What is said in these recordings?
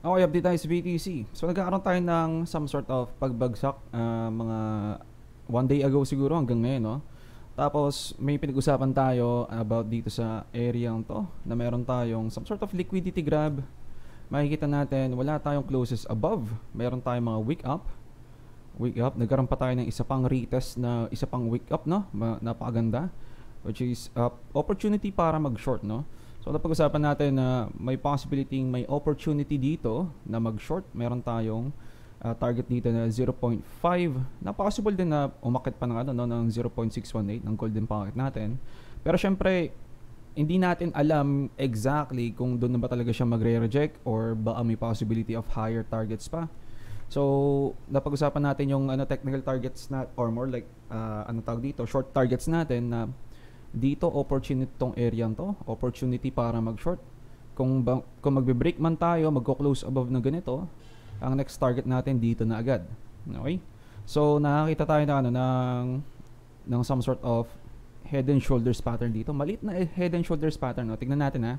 Okay, update tayo sa BTC. So nagkakaroon tayo ng some sort of pagbagsak mga one day ago siguro hanggang ngayon, no? Tapos may pinag-usapan tayo about dito sa area to na meron tayong some sort of liquidity grab. Makikita natin wala tayong closes above. Meron tayong mga week up. Nagkaroon pa tayo ng isa pang retest na isa pang week up, no? Napakaganda, which is opportunity para mag-short, no? So napag-usapan natin na may possibility, may opportunity dito na mag-short. Meron tayong target dito na 0.5 na possible din na umakit pa ng ng 0.618 ng golden pocket natin. Pero syempre hindi natin alam exactly kung doon na ba talaga siya magre-reject or baka may possibility of higher targets pa. So napag-usapan natin yung technical targets na, or more like tawag dito, short targets natin na dito opportunity tong area to, opportunity para mag-short. Kung magbe-break man tayo, magko-close above na ganito, ang next target natin dito na agad. Okay? So nakakita tayo ng some sort of head and shoulders pattern dito. Maliit na head and shoulders pattern, no? Tingnan natin, ha.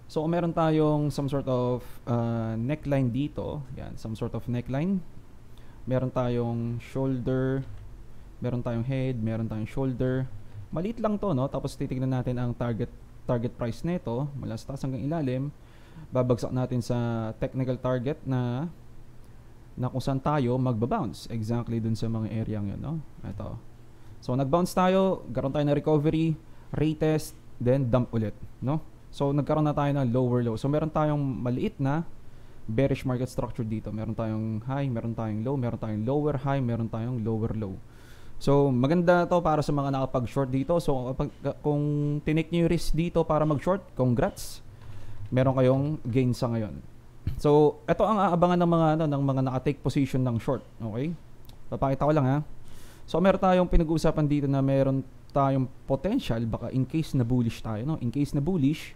So meron tayong some sort of neckline dito. Yan, some sort of neckline. Meron tayong shoulder, meron tayong head, meron tayong shoulder. Maliit lang to, no? Tapos titignan natin ang target price nito mula sa taas hanggang ilalim. Babagsak natin sa technical target na kung saan tayo magbabounce. Exactly dun sa mga area yun, no? Ito. So nag-bounce tayo, karoon tayo ng recovery, retest, then dump ulit, no? So nagkaroon na tayo ng lower low. So meron tayong maliit na bearish market structure dito. Meron tayong high, meron tayong low, meron tayong lower high, meron tayong lower low. So maganda to para sa mga nakapag-short dito. So kung tinake nyo yung risk dito para mag-short, congrats. Meron kayong gain sa ngayon. So ito ang aabangan ng mga naka-take position ng short. Okay? Papakita ko lang, ha. So meron tayong pinag-uusapan dito na meron tayong potential baka in case na bullish tayo, no? In case na bullish,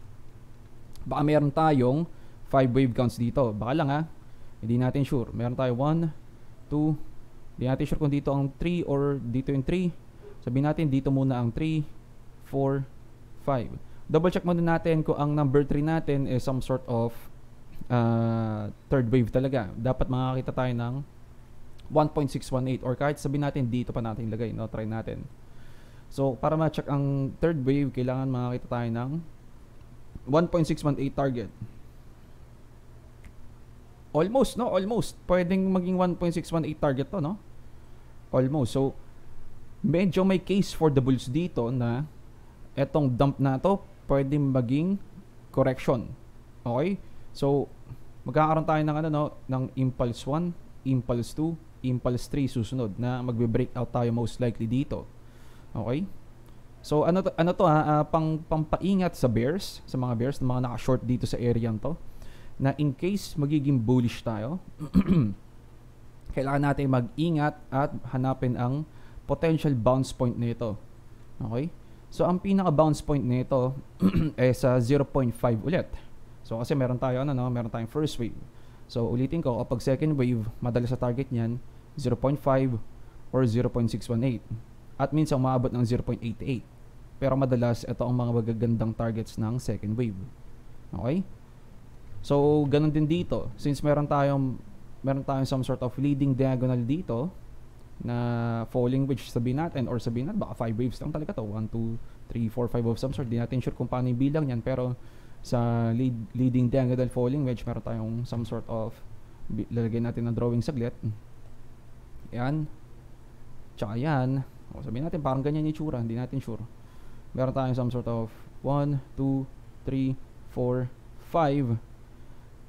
baka meron tayong 5 wave counts dito. Baka lang, ha. Hindi natin sure. Meron tayo 1, 2, hindi natin sure kung dito ang 3 or dito yung 3. Sabihin natin dito muna ang 3, 4, 5. Double check muna natin kung ang number 3 natin is some sort of third wave talaga. Dapat makakita tayo ng 1.618 or kahit sabihin natin dito pa natin ilagay, no? Try natin. So para ma-check ang third wave, kailangan makakita tayo ng 1.618 target. Almost, no? Almost. Pwedeng maging 1.618 target to, no? Almost. So, medyo may case for the bulls dito na etong dump na to, pwedeng maging correction. Okay? So, magkakaroon tayo ng ng impulse 1, impulse 2, impulse 3 susunod na magbe-breakout tayo most likely dito. Okay? So, pampaingat sa bears, sa mga bears, na mga naka-short dito sa area to, na in case magiging bullish tayo, kailangan natin mag-ingat at hanapin ang potential bounce point nito. Okay? So ang pinaka bounce point nito ay sa 0.5 ulit. So kasi meron tayo meron tayong first wave. So ulitin ko, kapag second wave, madalas sa target niyan 0.5 or 0.618. At minsan umaabot ng 0.88. Pero madalas ito ang mga magagandang targets ng second wave. Okay? So, ganun din dito. Since meron tayong some sort of leading diagonal dito na falling wedge, sabihin natin baka 5 waves lang talaga to. 1, 2, 3, 4, 5 of some sort. Di natin sure kung paano yung bilang yan. Pero sa leading diagonal falling wedge, meron tayong some sort of, lalagay natin ng drawing saglit. Yan. Tsaka yan. O, sabihin natin parang ganyan yung tsura. Hindi natin sure. Meron tayong some sort of 1, 2, 3, 4, 5.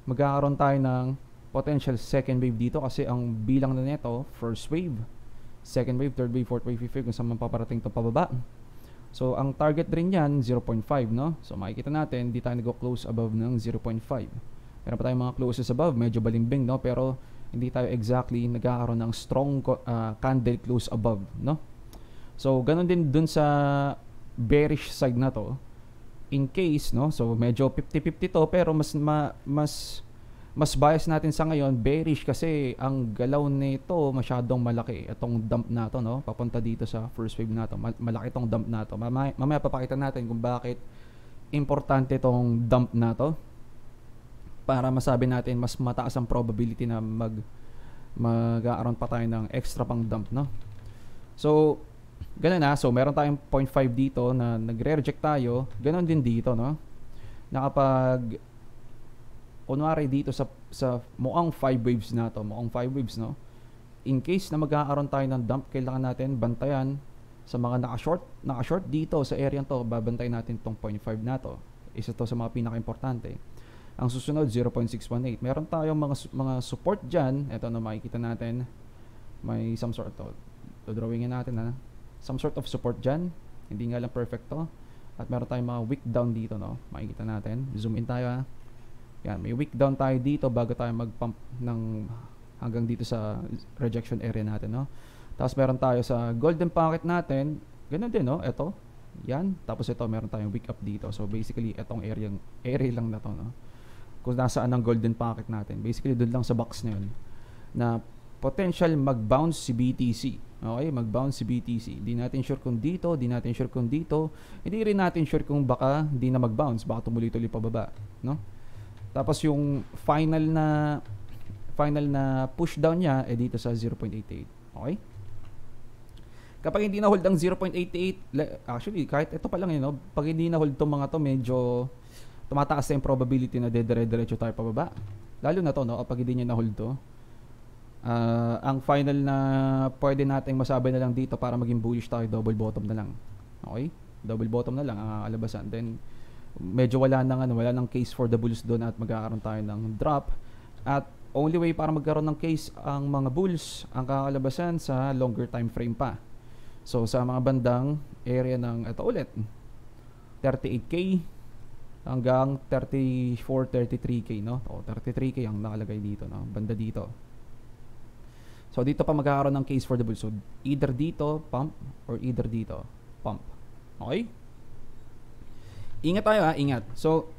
Magkakaroon tayo ng potential second wave dito kasi ang bilang na nito, first wave, second wave, third wave, fourth wave, fifth wave, kung saan man paparating ito pababa. So ang target rin yan 0.5, no? So makikita natin hindi tayo nag-close above ng 0.5. Meron pa tayong mga closes above, medyo balimbing, no? Pero hindi tayo exactly nagkakaroon ng strong candle close above, no? So ganun din dun sa bearish side na to. In case, no, so medyo 50-50 to, pero mas bias natin sa ngayon bearish kasi ang galaw nito masyadong malaki. Itong dump na to, no, papunta dito sa first wave na to, malaki itong dump na to. Mamaya papakita natin kung bakit importante itong dump na to. para masabi natin mas mataas ang probability na mag-aaroon pa tayo ng extra pang dump, no? So, ganun na. So, meron tayong 0.5 dito na nagre-reject tayo. Ganun din dito, no? Na kapag kunwari dito sa mukhang 5 waves na to, mukhang 5 waves, no? In case na mag-aaroon tayo ng dump, kailangan natin bantayan sa mga naka-short dito sa area to, babantayan natin tong 0.5 na to. Isa to sa mga pinaka-importante. Ang susunod 0.618. Meron tayong mga support diyan. Ito na makikita natin. May some sort of drawingin natin, ha. Some sort of support diyan. Hindi nga lang perfect to. At meron tayong mga wick down dito, no. Makikita natin. Zoom in tayo, ha. Yan, may wick down tayo dito bago tayo mag-pump ng hanggang dito sa rejection area natin, no. Tapos meron tayo sa golden pocket natin. Ganun din, no. Ito. Yan. Tapos ito, meron tayong wick up dito. So basically, itong area lang na to, no. Kung nasaan ang golden pocket natin. Basically, doon lang sa box na yun. Na potential mag-bounce si BTC. Okay? Mag-bounce si BTC. Di natin sure kung dito, di natin sure kung dito. Hindi rin natin sure kung baka di na mag-bounce. Baka tumuloy-tuloy pababa. No? Tapos yung final na push down niya dito sa 0.88. Okay? Kapag hindi na hold ang 0.88, actually, kahit ito pa lang yun, no? Pag hindi na hold itong mga to, medyo tumataas na yung probability na dedire-diretso tayo pababa. Lalo na to, no? Kapag hindi niya na hold to. Ang final na pwede nating masabi na lang dito para maging bullish tayo, double bottom na lang. Okay? Double bottom na lang ang alabasan. Then, medyo wala nang case for the bulls doon at magkakaroon tayo ng drop. At only way para magkaroon ng case ang mga bulls, ang kakalabasan sa longer time frame pa. So, sa mga bandang area ng, ito ulit, 38K hanggang 34, 33K, no? O, 33K ang nakalagay dito, no? Banda dito. So, dito pa magkakaroon ng case for the bulls. So, either dito, pump, or either dito, pump. Okay? Ingat tayo, ha? Ingat. So,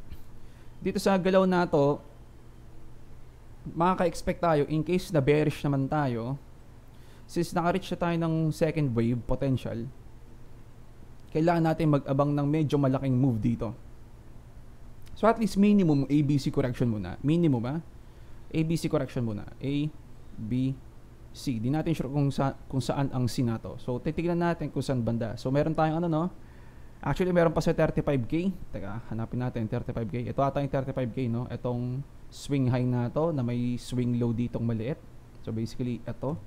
dito sa galaw na to, makaka-expect tayo, in case na bearish naman tayo, since naka-reach na tayo ng second wave potential, kailangan natin mag-abang ng medyo malaking move dito. So at least minimum ABC correction muna. Minimum, ha? ABC correction muna. A, B, C. Di natin sure kung saan ang C na to. So titignan natin kung saan banda. So meron tayong ano, no? Actually meron pa sa 35K. Teka, hanapin natin 35K. Ito ata yung 35K, no? Itong swing high na to na may swing low ditong maliit. So basically ito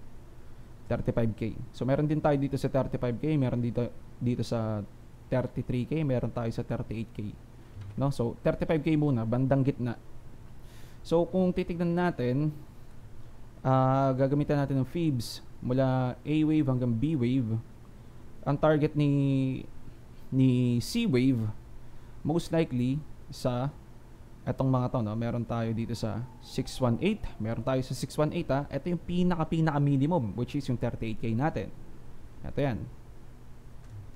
35K. So meron din tayo dito sa 35K, meron dito sa 33K, meron tayo sa 38K. No? So 35K muna, bandang gitna. So kung titignan natin, gagamitan natin ng fibs mula A wave hanggang B wave. Ang target ni C wave most likely sa etong mga to, no? Meron tayo dito sa 618. Meron tayo sa 618, ha? Ito yung pinaka minimum, which is yung 38K natin. Ito yan.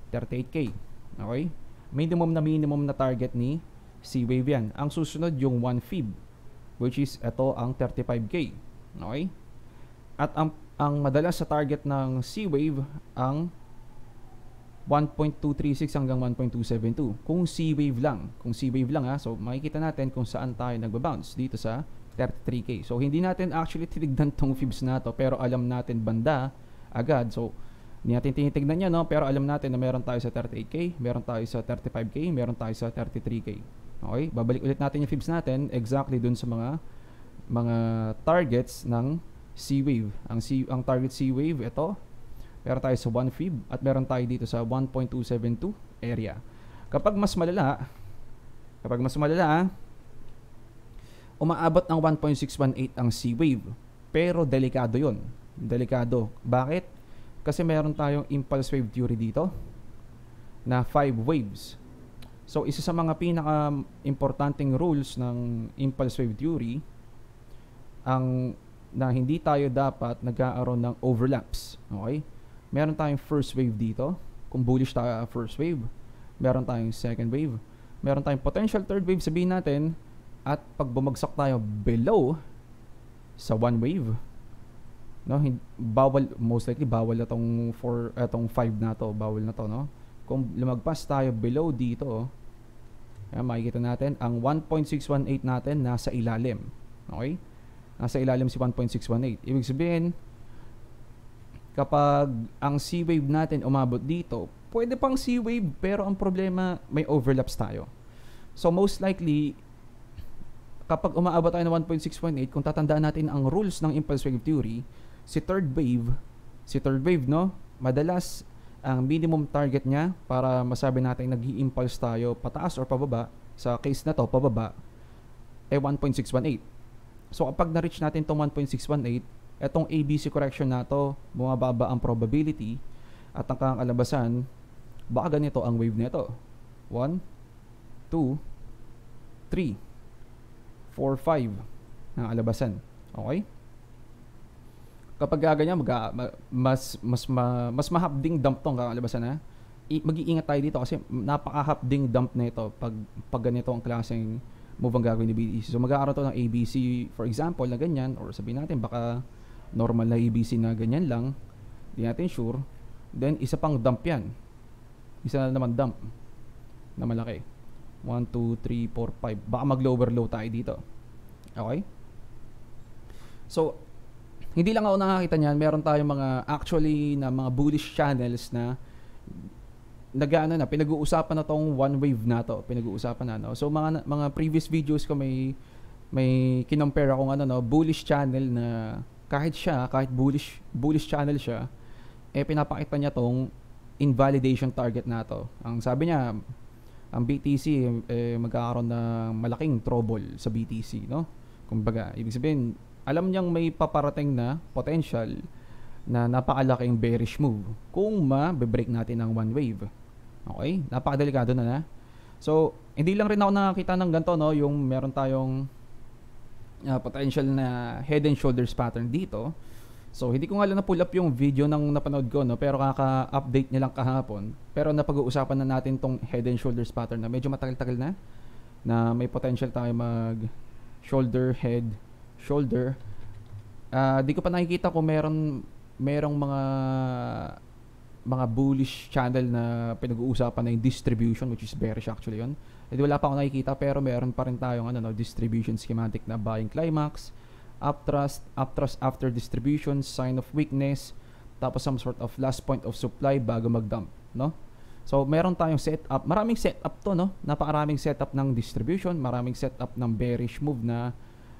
38K. Okay? Minimum na target ni C-Wave yan. Ang susunod yung 1 fib, which is ito ang 35K. Okay? At ang madalas sa target ng C-Wave, ang 1.236 hanggang 1.272 kung C-wave lang, ha. So makikita natin kung saan tayo nagba-bounce dito sa 33K. So hindi natin actually tinignan tong fibs na to, pero alam natin banda agad. So hindi natin tinitignan yan, no, pero alam natin na meron tayo sa 38K, meron tayo sa 35K, meron tayo sa 33K. Okay, babalik ulit natin yung fibs natin exactly dun sa mga targets ng C-wave. Ang target C-wave ito, meron tayo sa 1 fib at meron tayo dito sa 1.272 area. Kapag mas malala, umaabot ng 1.618 ang C-wave. Pero delikado yon. Delikado. Bakit? Kasi meron tayong impulse wave theory dito na 5 waves. So, isa sa mga pinaka-importanting rules ng impulse wave theory na hindi tayo dapat nagkakaroon ng overlaps. Okay? Meron tayong first wave dito. Kung bullish tayo first wave, meron tayong second wave, meron tayong potential third wave, sabihin natin, at pag bumagsak tayo below sa one wave, no, most likely bawal na tong 5 na to, bawal na to, no. Kung lumagpas tayo below dito, Ayan, makikita natin, ang 1.618 natin nasa ilalim. Okay? Nasa ilalim si 1.618. Ibig sabihin, kapag ang C-wave natin umabot dito, pwede pang C-wave, pero ang problema, may overlaps tayo. So most likely, kapag umaabot tayo ng 1.618, kung tatandaan natin ang rules ng impulse wave theory, si third wave, no, madalas ang minimum target niya para masabi natin nag-i-impulse tayo pataas or pababa, sa case na to pababa, 1.618. So kapag na-reach natin tong 1.618, etong ABC correction na to, bumababa ang probability at ang kakalabasan, baka ganito ang wave nito. 1, 2, 3, 4, 5 ang alabasan. Okay? Kapag gaganyan, mas mahapding dump tong kakalabasan na. Mag-iingat tayo dito kasi napaka-hapding dump na ito pag ganito ang klaseng move ang gagawin ni BTC. So magkakaroon to ng ABC, for example, na ganyan, or sabihin natin baka normal na ABC na ganyan lang, hindi natin sure. Then isa pang dump yan. Isa na naman dump na malaki. 1, 2, 3, 4, 5. Baka mag-lower low tayo dito. Okay? So, hindi lang ako nakakita niyan. Meron tayong mga actually na mga bullish channels na pinag-uusapan na tong one wave na to. Pinag-uusapan na, no? So, mga previous videos ko may kinompare akong bullish channel na kahit bullish channel siya, pinapakita niya tong invalidation target na to. Ang sabi niya, ang BTC magkakaroon ng malaking trouble sa BTC, no? Kumbaga, ibig sabihin, alam niyang may paparating na potential na napakalaking bearish move kung ma-break natin ang one wave. Okay? Napakadelikado na. So, hindi lang rin ako nakakita ng ganito, no? Yung meron tayong potential na head and shoulders pattern dito. So, hindi ko nga lang na-pull up yung video ng napanood ko, no? Pero kaka-update nilang kahapon. Pero napag-uusapan na natin tong head and shoulders pattern na medyo matagal-tagal na may potential tayo mag shoulder, head, shoulder. Di ko pa nakikita kung merong mga bullish channel na pinag-uusapan na yung distribution, which is bearish actually yun. Wala pa ako nakikita, pero meron pa rin tayong distribution schematic na buying climax, uptrust after distribution, sign of weakness, tapos some sort of last point of supply bago mag-dump, no? So meron tayong setup, maraming setup to, no? Napakaraming setup ng distribution, maraming setup ng bearish move na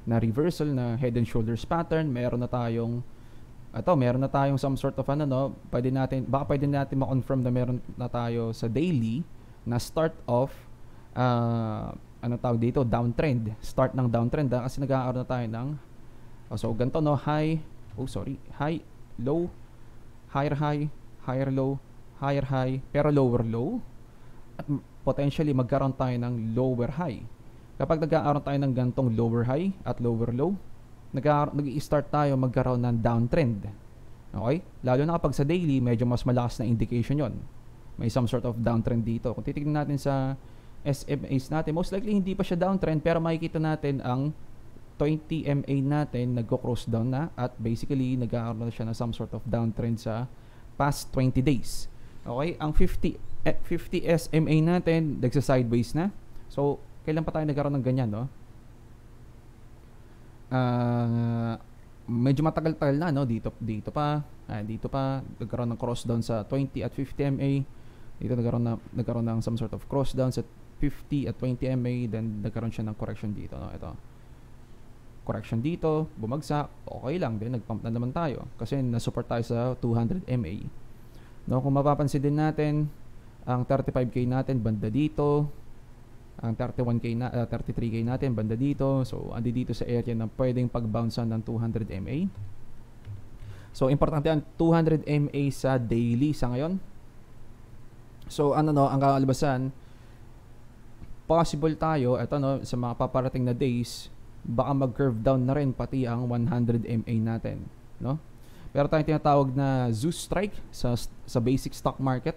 reversal na head and shoulders pattern. Meron na tayong some sort of pwede natin ma-confirm na meron na tayo sa daily na start of downtrend. Start ng downtrend kasi nag-aaroon na tayo ng so ganito, no? High, low, higher low, higher high, pero lower low, at potentially magkaroon tayo ng lower high. Kapag nag-aaroon tayo ng gantong lower high at lower low, nag-i-start tayo magkaroon ng downtrend. Okay? Lalo na kapag sa daily, medyo mas malakas na indication yon. May some sort of downtrend dito. Kung titignan natin sa SMAs natin, most likely hindi pa siya downtrend, pero makikita natin ang 20 MA natin nagko-cross down na, at basically nag-aaroon na siya ng some sort of downtrend sa past 20 days. Okay? Ang 50 SMA natin nagsa-sideways na. So, kailan pa tayo nagkaroon ng ganyan, no? Medyo matagal-tagal na, no? Dito pa nagkaroon ng cross down sa 20 at 50 MA. Dito nagkaroon ng some sort of cross down sa 50 at 20 MA, then nagkaroon siya ng correction dito, no? Ito. Correction dito, bumagsak, okay lang, then nagpump na naman tayo kasi na-support tayo sa 200 MA. No, kung mapapansin din natin, ang 35K natin banda dito, ang 33K natin banda dito. So andi dito sa area na pwedeng pag-bouncean ng 200 MA. So importante ang 200 MA sa daily sa ngayon. So ang kakalabasan, possible tayo sa mga paparating na days, baka mag-curve down na rin pati ang 100 MA natin, no? Pero tayong tinatawag na Zeus strike sa basic stock market,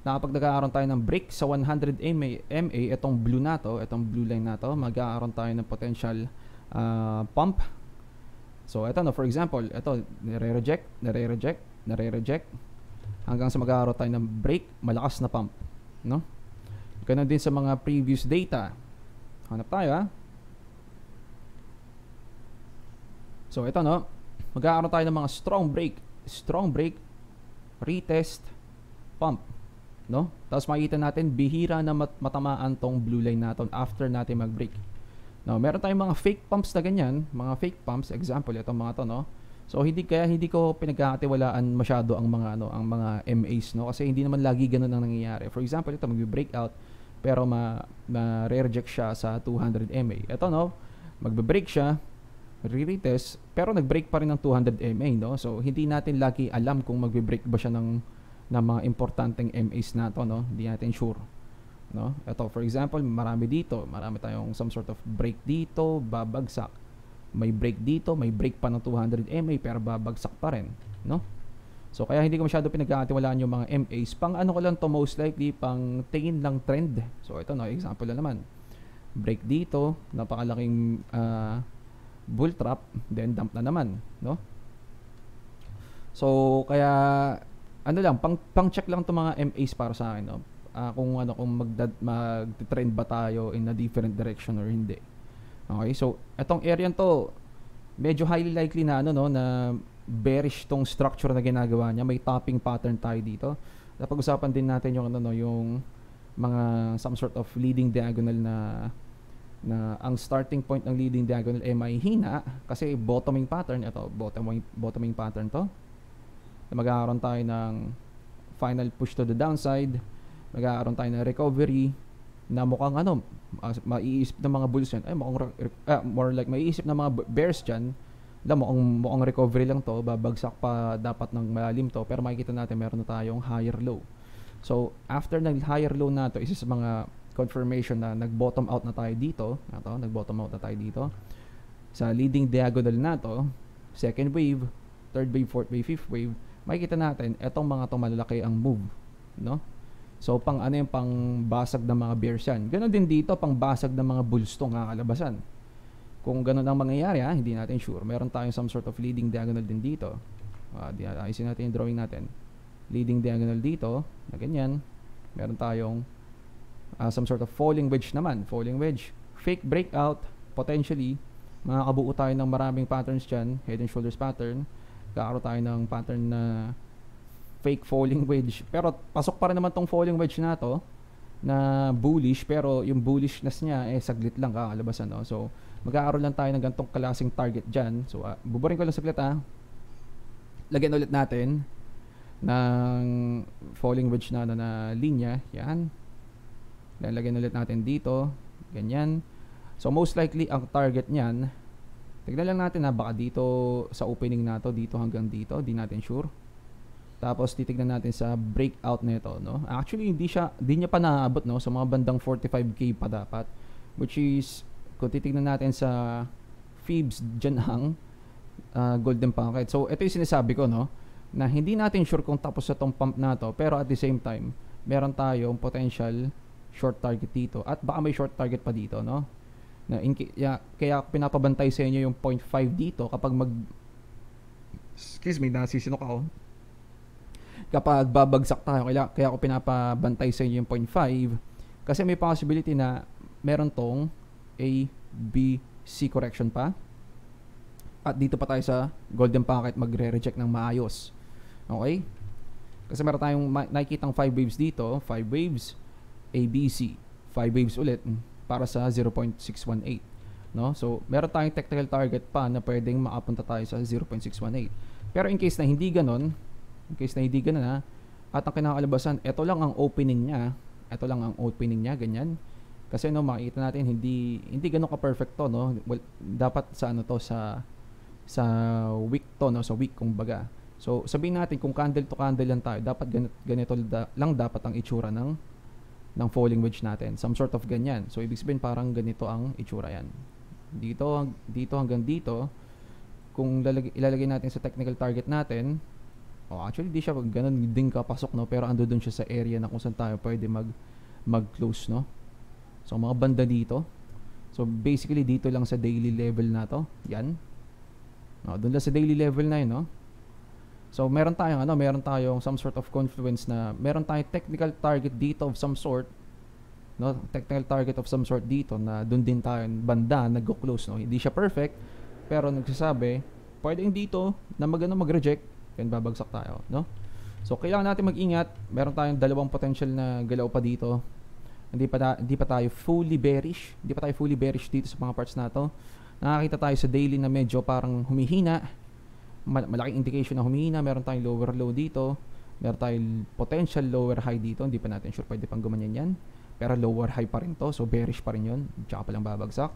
na kapag nagkakaroon tayo ng break sa 100 MA, itong blue line na to, magkakaroon tayo ng potential pump. So ito, for example, ito nare-reject hanggang sa magkakaroon tayo ng break, malakas na pump, no? Ganun din sa mga previous data. Hanap tayo ha. So ito no, magkakaroon tayo ng mga strong break, retest, pump, no? Tapos makikita natin bihira na matamaan tong blue line natin after natin mag-break. Now, meron tayong mga fake pumps na ganyan, mga fake pumps, example itong mga to, no? So hindi ko pinagkakatiwalaan masyado ang mga ang mga MAs, no, kasi hindi naman lagi ganoon ang nangyayari. For example, ito magbe-breakout pero ma-reject siya sa 200 MA. Ito no, magbe-break siya, re-retest pero nag-break pa rin ng 200 MA, no? So hindi natin lagi alam kung magbe-break ba siya ng mga importanteng MAs na to, no? Hindi natin sure, no? Ito for example, marami tayong some sort of break dito, babagsak. May break dito, may break pa ng 200 MA pero babagsak pa rin, no? So kaya hindi ko masyado pinagkakatiwalaan yung mga MAs. Pang ano ko lang to, most likely pang tingin lang trend. So ito no, example lang naman. Break dito, napakalaking bull trap, then dump na naman, no? So kaya ano lang, pang check lang to mga MAs para sa akin, no? Kung mag-trend ba tayo in a different direction or hindi. Okay, so etong area to, medyo highly likely na na bearish tong structure na ginagawa niya. May topping pattern tayo dito. Napag-usapan din natin yung yung mga some sort of leading diagonal na ang starting point ng leading diagonal ay may hina kasi bottoming pattern ito, bottoming pattern to. Magkakaroon tayo ng final push to the downside. Magkakaroon tayo ng recovery na mukhang maiisip ng mga bulls yan, ay more like maiisip ng mga bears dyan na mukhang recovery lang to, babagsak pa dapat ng malalim to, pero makikita natin meron na tayong higher low. So after ng higher low na to, isa sa mga confirmation na nag-bottom out na tayo dito, sa leading diagonal na to, second wave, third wave, fourth wave, fifth wave, makikita natin etong mga to malalaki ang move, no? So pang basag ng mga bears yan. Ganon din dito, pang basag ng mga bulls tong kakalabasan. Kung ganon ang mangyayari, hindi natin sure. Meron tayong some sort of leading diagonal din dito. Ayusin natin yung drawing natin. Leading diagonal dito, na ganyan. Meron tayong some sort of falling wedge naman. Falling wedge, fake breakout, potentially. Makakabuo tayo ng maraming patterns dyan. Head and shoulders pattern. Kakaroon tayo ng pattern na fake falling wedge, pero pasok pa rin naman tong falling wedge na to na bullish, pero yung bullishness niya saglit lang kakalabasan, no? So magkakaroon lang tayo ng ganitong klaseng target dyan. So buburin ko lang saglit lagyan ulit natin ng falling wedge na linya, yan, lagyan ulit natin dito, ganyan. So most likely ang target niyan, tignan lang natin baka dito sa opening na to, dito hanggang dito, di natin sure. Tapos titignan natin sa breakout nito, no? Actually hindi niya pa naabot, no, sa mga bandang 45k pa dapat, which is kung titignan natin sa fibs dyan golden pocket. So ito yung sinasabi ko, no, na hindi natin sure kung tapos na tong pump na to, pero at the same time meron tayong potential short target dito at baka may short target pa dito, no, na kaya pinapabantay sa inyo yung 0.5 dito kapag nasisinok ako. Kapag babagsak tayo, kaya ako pinapabantay sa inyo yung 0.5 kasi may possibility na meron tong A, B, C correction pa at dito pa tayo sa golden pocket magre-reject ng maayos. Okay? Kasi meron tayong nakikitang 5 waves dito, 5 waves, A, B, C, 5 waves ulit para sa 0.618, no? So meron tayong technical target pa na pwedeng makapunta tayo sa 0.618. Pero in case na hindi ganon, at ang kinakalabasan, ito lang ang opening niya, ganyan. Kasi makikita natin hindi ganoon ka perfecto, no? Well, dapat sa sa week to, no, sa week kumbaga. So sabihin natin kung candle to candle lang tayo, dapat ganito lang dapat ang itsura ng falling wedge natin, some sort of ganyan. So ibig sabihin parang ganito ang itsura yan. Dito hanggang dito, kung ilalagay natin sa technical target natin, actually di siya ganun din kapasok, no, pero ando doon siya sa area na kung saan tayo pwede mag-close, no. So mga banda dito. So basically dito lang sa daily level na to. Yan. No, doon lang sa daily level na 'yun, no. So meron tayong some sort of confluence na meron tayong technical target dito of some sort no, technical target of some sort dito na doon din tayo banda nagko-close, no. Hindi siya perfect pero nagsasabi pwedeng dito na mag-reject then babagsak tayo, no. So kailangan natin mag-ingat. Meron tayong dalawang potential na galaw pa dito. Hindi pa tayo fully bearish. Hindi pa tayo fully bearish dito sa mga parts na to. Nakakita tayo sa daily na medyo parang humihina. Malaking indication na humihina. Meron tayong lower low dito. Meron tayong potential lower high dito. Hindi pa natin sure pwede pang gumanyan yan. Pero lower high pa rin to. So bearish pa rin yun. Tsaka palang babagsak.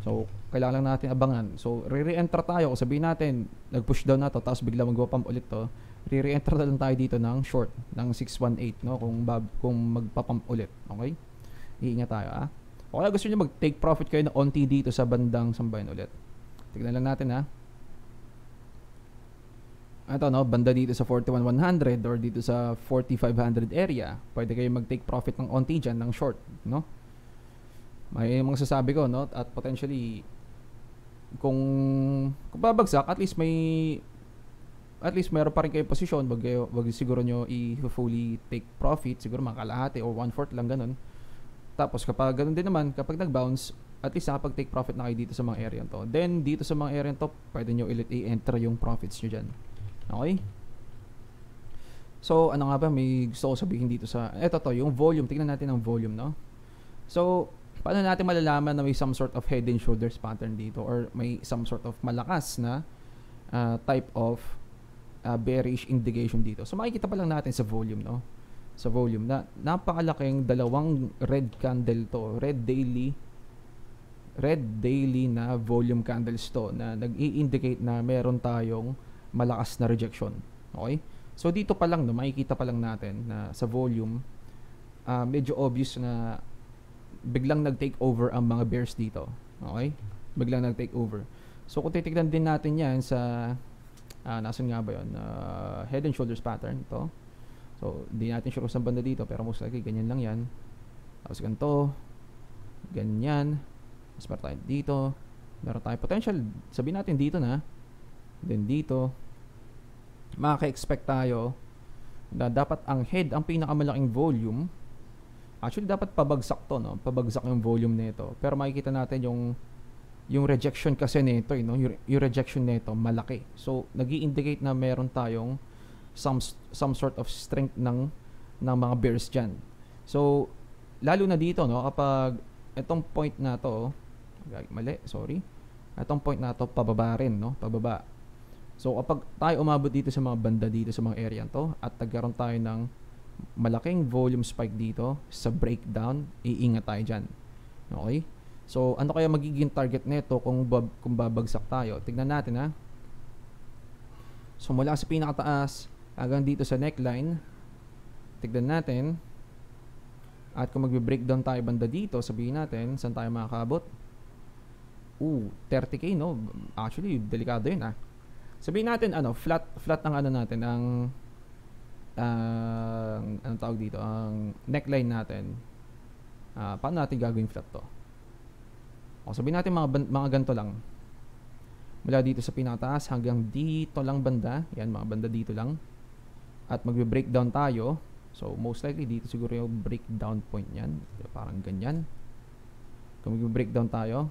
So kailangan lang natin abangan. So re-enter tayo. Kung sabihin natin nag-push down na to tapos bigla magpapump ulit to, re-enter na lang tayo dito ng short ng 618, no, kung magpapump ulit. Okay, iingat tayo o kaya gusto niyo mag-take profit kayo na onti dito sa bandang sambayan ulit. Tignan lang natin ito, no, banda dito sa 41,100 or dito sa 4,500 area, pwede kayo mag-take profit ng onti dyan ng short, no. May mga sasabi ko, no, at potentially kung babagsak, at least meron pa rin kayo posisyon. Wag siguro nyo i-fully take profit, siguro mga kalahati or 1/4 lang ganun. Tapos kapag ganun din naman, kapag nag-bounce, at least nakapag-take profit na kayo dito sa mga area to. Then dito sa mga area to, pwede nyo i-enter yung profits nyo dyan. Okay? So ano nga ba, may gusto ko sabihin dito sa eto to, yung volume. Tingnan natin ang volume, no? So paano natin malalaman na may some sort of head and shoulders pattern dito or may some sort of malakas na type of bearish indication dito? So makikita pa lang natin sa volume, no? Sa volume na napakalaking dalawang red candle to, red daily na volume candles to na nag-i-indicate na meron tayong malakas na rejection. Okay? So dito pa lang, no, makikita pa lang natin na sa volume medyo obvious na biglang nag-take over ang mga bears dito. Okay? Biglang nag-take over. So kung titignan din natin yan sa nasan nga ba yun? Head and shoulders pattern ito. So hindi natin sure kung saan banda dito, pero most likely ganyan lang yan. Tapos ganito, ganyan. Mas meron tayo dito, meron tayo potential, sabihin natin dito na, then dito makaka-expect tayo na dapat ang head ang pinakamalaking volume. Actually dapat pabagsak to, no? Pabagsak yung volume nito. Pero makikita natin yung rejection kasi nito, no? Yung rejection nito malaki. So nag-i-indicate na meron tayong some sort of strength ng mga bears dyan. So lalo na dito, no, kapag itong point na to, itong point na to pababa rin, no? Pababa. So kapag tayo umabot dito sa mga banda dito sa mga area to at nagkaroon tayo ng malaking volume spike dito sa breakdown, iingat tayo dyan. Okay? So ano kaya magiging target nito kung babagsak tayo? Tignan natin, So mula sa pinakataas hanggang dito sa neckline, tignan natin. At kung magbe-breakdown tayo banda dito, sabihin natin saan tayo makakabot. 30k, no? Actually, delikado yun, Sabihin natin, flat ang natin, ang anong tawag dito, ang neckline natin. Paano natin gagawin flat to? Sabihin natin mga ganito lang. Mula dito sa pinakataas hanggang dito lang banda. Yan, mga banda dito lang. At magbe-breakdown tayo. So, most likely, dito siguro yung breakdown point yan. Parang ganyan. Kung mag-breakdown tayo,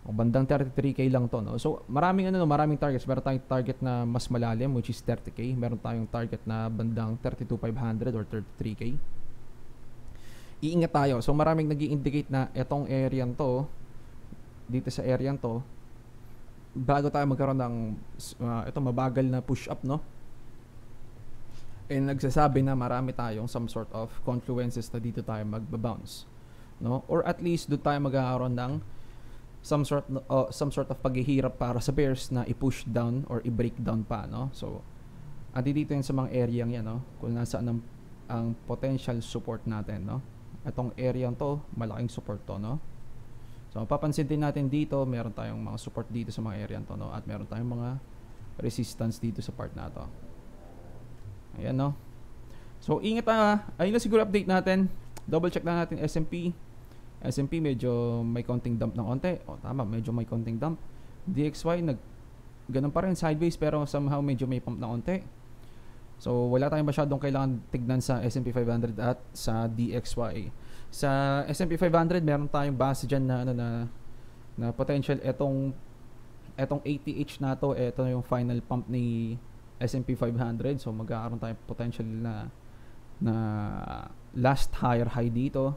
bandang 33k lang to, no? So, maraming targets. Meron tayong target na mas malalim, which is 30k. Meron tayong target na bandang 32,500 or 33k. Iingat tayo. So, maraming nag-i-indicate na etong area to, dito sa area to, bago tayo magkaroon ng mabagal na push-up, no? And nagsasabi na marami tayong some sort of confluences na dito tayo magbabounce, no? Or at least doon tayo magkakaroon ng some sort of paghihirap para sa bears na i-push down or i-break down pa, no? So dito yun sa mga area yan, no? Kung nasaan ang potential support natin, no? Itong area to, malaking support to, no? So mapapansin din natin dito, meron tayong mga support dito sa mga area to, no? At meron tayong mga resistance dito sa part na to. Ayan, no? So ingat, ayun na siguro update natin. Double check na natin S&P medyo may konting dump ng onte. Tama, medyo may konting dump. DXY ganun pa rin, sideways, pero somehow medyo may pump ng onte. So wala tayong masyadong kailangan tignan sa S&P 500 at sa DXY. Sa S&P 500 meron tayong base diyan na ano na potential etong ATH na to, ito yung final pump ni S&P 500. So magkakaroon tayo potential na last higher high dito.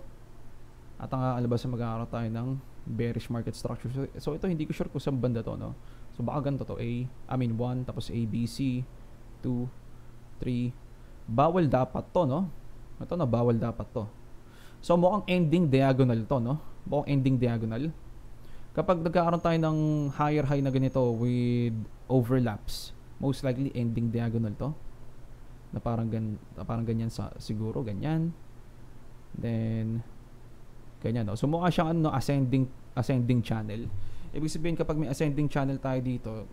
At ang alabas na magkakaroon tayo ng bearish market structure. So ito hindi ko sure kung saan banda to, no. So baka ganito to, 1 tapos A, B, C, 2, 3. Bawal dapat to, no. Ito na, bawal dapat to. So mukhang ending diagonal to, no. Mukhang ending diagonal. Kapag nagkakaroon tayo ng higher high na ganito with overlaps, most likely ending diagonal to. Na parang ganyan siguro, ganyan. Then ganyan, no. So mukha siyang ascending channel. Ibig sabihin kapag may ascending channel tayo dito,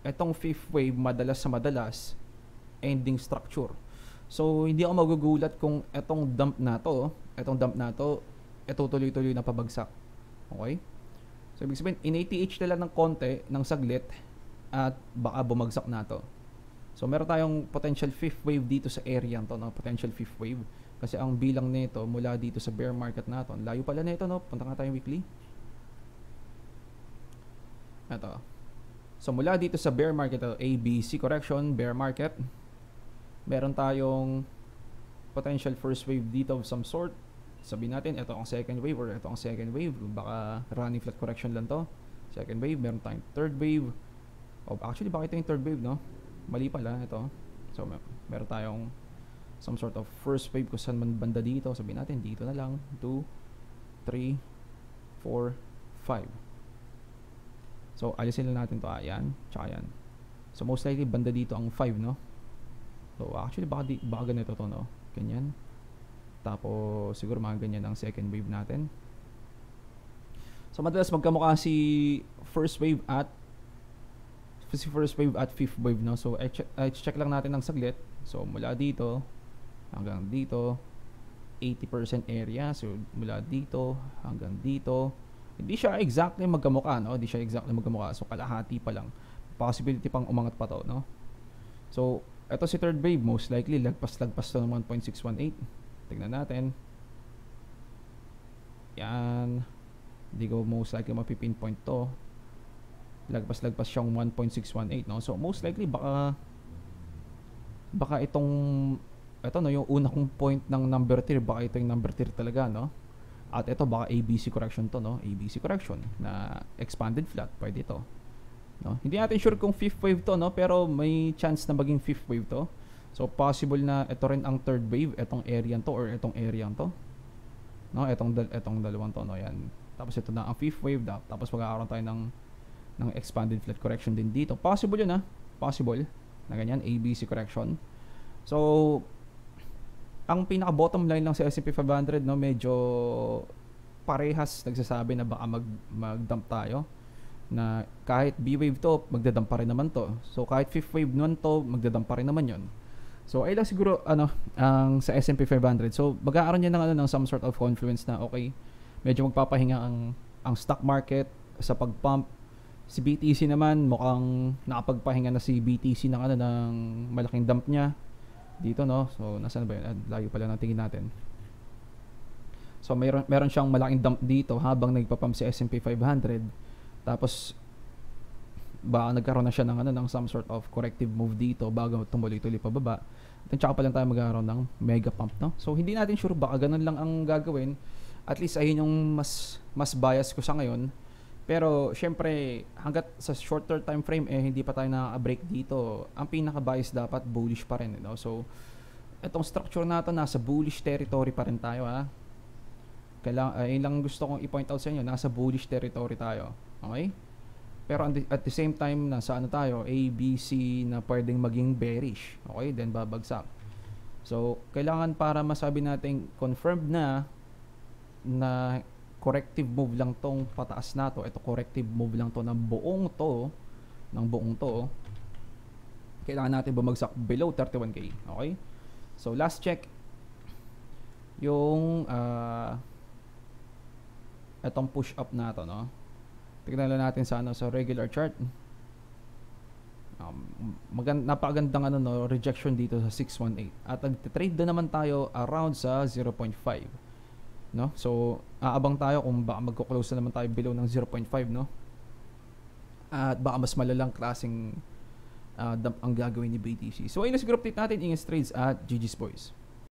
etong fifth wave madalas ending structure. So hindi ako magugulat kung etong dump na to, ito tuloy-tuloy na pabagsak. Okay? So ibig sabihin in-ATH na lang ng konti, ng saglit, at baka bumagsak na to. So meron tayong potential fifth wave dito sa area to, no? Potential fifth wave. Kasi ang bilang nito mula dito sa bear market nato, layo pala nito, no? Punta nga tayo weekly. Ito. So mula dito sa bear market, A, B, C correction, bear market. Meron tayong potential first wave dito of some sort. Sabihin natin, ito ang second wave or ito ang second wave. Baka running flat correction lang to. Second wave, meron tayong third wave. Oh, actually, baka ito yung third wave, no? Mali pala, ito. So meron tayong some sort of first wave kung saan man banda dito. Sabihin natin, dito na lang. 2, 3, 4, 5. So, alisin lang natin to. Ayan, tsaka yan. So, most likely, banda dito ang 5, no? So, actually, baka ganito to, no? Ganyan. Tapos, siguro mga ganyan ang second wave natin. So, madalas magkamukha si first wave at fifth wave, no? So, check lang natin ng saglit. So, mula dito hanggang dito, 80% area. So, mula dito hanggang dito. Hindi siya exactly magkamukha, no? So, kalahati pa lang. Possibility pang umangat pa to, no? So, ito si third wave, most likely, lagpas to ng 1.618. Tignan natin. Yan. Hindi ko most likely mapipinpoint to. Lagpas siyang 1.618, no? So, most likely, baka ito, no, yung una kong point ng number tier, baka ito yung number tier talaga, no? At ito, baka ABC correction to, no? ABC correction na expanded flat, pwede ito, no? Hindi natin sure kung fifth wave to, no? Pero may chance na maging fifth wave to. So, possible na ito rin ang third wave, itong area to or itong area to, no? Itong dalawang to, no? Yan. Tapos ito na ang fifth wave, tapos magkakaroon tayo ng expanded flat correction din dito. Possible yun, ha? Possible na ganyan, ABC correction. So, ang pinaka bottom line lang sa S&P 500, no, medyo parehas nagsasabi na baka mag-dump tayo, na kahit B-wave to, magdadump pa rin naman to. So kahit fifth wave nun to, magdadump pa rin naman yun. So ay lang siguro ang sa S&P 500. So magkakaroon yan ng some sort of confluence na okay, medyo magpapahinga ang stock market sa pag-pump. Si BTC naman mukhang nakapagpahinga na si BTC ng malaking dump niya dito, no? So, nasaan ba yun? Layo pala ng tingin natin. So, meron siyang malaking dump dito habang nagpapump si S&P 500. Tapos, baka nagkaroon na siya ng some sort of corrective move dito bago tumuloy-tuloy pababa. At tsaka pa lang tayo magkaroon ng mega pump, no? So, hindi natin sure, baka ganun lang ang gagawin. At least, ayun yung mas bias ko sa ngayon. Pero, syempre, hanggat sa shorter time frame, hindi pa tayo nakaka-break dito. Ang pinaka-bias dapat, bullish pa rin. No? So, itong structure na ito, nasa bullish territory pa rin tayo. Ha? Yun lang gusto kong i-point out sa inyo, nasa bullish territory tayo. Okay? Pero at the same time, nasa tayo, A, B, C na pwedeng maging bearish. Okay? Then, babagsak. So, kailangan para masabi natin confirmed na corrective move lang tong pataas na to. Ito corrective move lang to ng buong to. Kailangan natin bumagsak below 31k. Okay? So last check yung itong push up na to, no? Tignan lang natin sa regular chart. Napakagandang rejection dito sa 618. At nag-trade na naman tayo around sa 0.5. no? So, aabang tayo kung baka magko-close na naman tayo below ng 0.5, no? At baka mas malalang klaseng dump ang gagawin ni BTC. So, ayun na siguro update natin, Ingas Trades at GG's Boys.